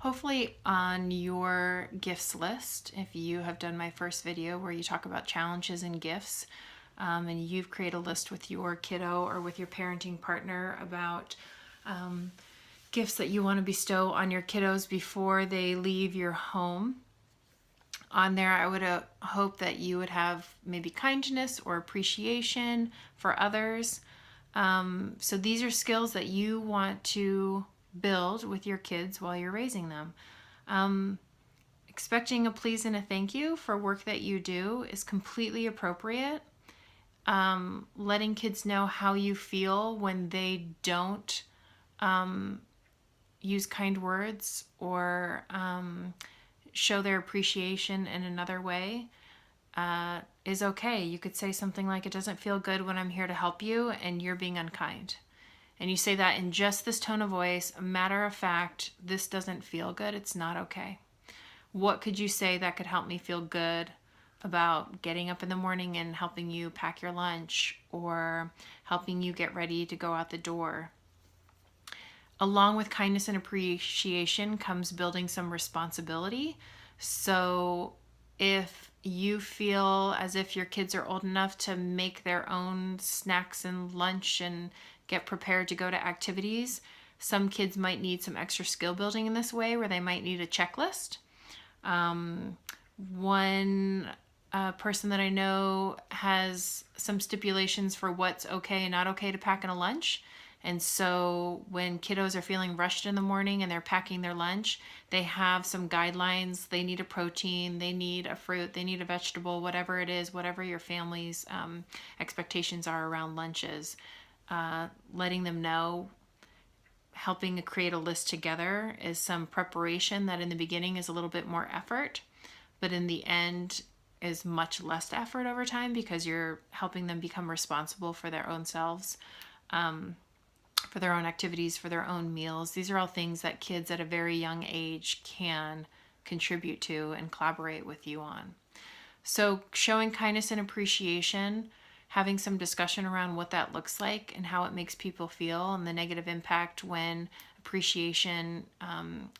Hopefully on your gifts list, if you have done my first video where you talk about challenges and gifts, and you've created a list with your kiddo or with your parenting partner about gifts that you want to bestow on your kiddos before they leave your home. On there, I would hope that you would have maybe kindness or appreciation for others. So these are skills that you want to build with your kids while you're raising them. Expecting a please and a thank you for work that you do is completely appropriate. Letting kids know how you feel when they don't use kind words or show their appreciation in another way is okay. You could say something like, "It doesn't feel good when I'm here to help you and you're being unkind." And you say that in just this tone of voice, a matter of fact, this doesn't feel good. It's not okay. What could you say that could help me feel good about getting up in the morning and helping you pack your lunch or helping you get ready to go out the door? Along with kindness and appreciation comes building some responsibility. So if you feel as if your kids are old enough to make their own snacks and lunch and get prepared to go to activities, some kids might need some extra skill building in this way where they might need a checklist. One person that I know has some stipulations for what's okay and not okay to pack in a lunch. And so when kiddos are feeling rushed in the morning and they're packing their lunch, they have some guidelines. They need a protein, they need a fruit, they need a vegetable, whatever it is, whatever your family's expectations are around lunches. Letting them know, helping create a list together is some preparation that in the beginning is a little bit more effort, but in the end is much less effort over time because you're helping them become responsible for their own selves. For their own activities, for their own meals. These are all things that kids at a very young age can contribute to and collaborate with you on. So showing kindness and appreciation, having some discussion around what that looks like and how it makes people feel and the negative impact when appreciation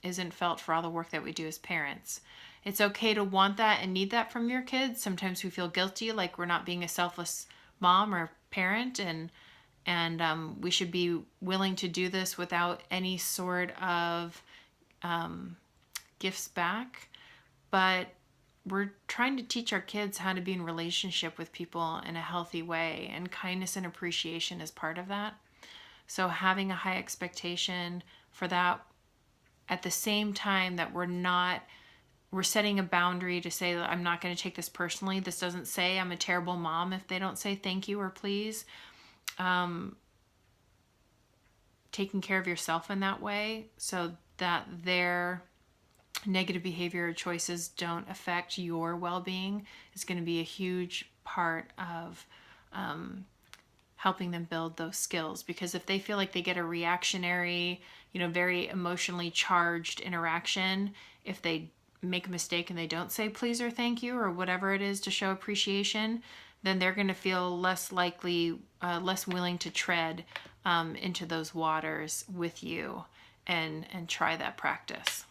isn't felt for all the work that we do as parents. It's okay to want that and need that from your kids. Sometimes we feel guilty, like we're not being a selfless mom or parent, and we should be willing to do this without any sort of gifts back. But we're trying to teach our kids how to be in relationship with people in a healthy way, and kindness and appreciation is part of that. So having a high expectation for that at the same time that we're setting a boundary to say that I'm not going to take this personally. This doesn't say I'm a terrible mom if they don't say thank you or please. Taking care of yourself in that way so that their negative behavior or choices don't affect your well-being is going to be a huge part of helping them build those skills. Because if they feel like they get a reactionary, very emotionally charged interaction, if they make a mistake and they don't say please or thank you or whatever it is to show appreciation, then they're going to feel less willing to tread into those waters with you and try that practice.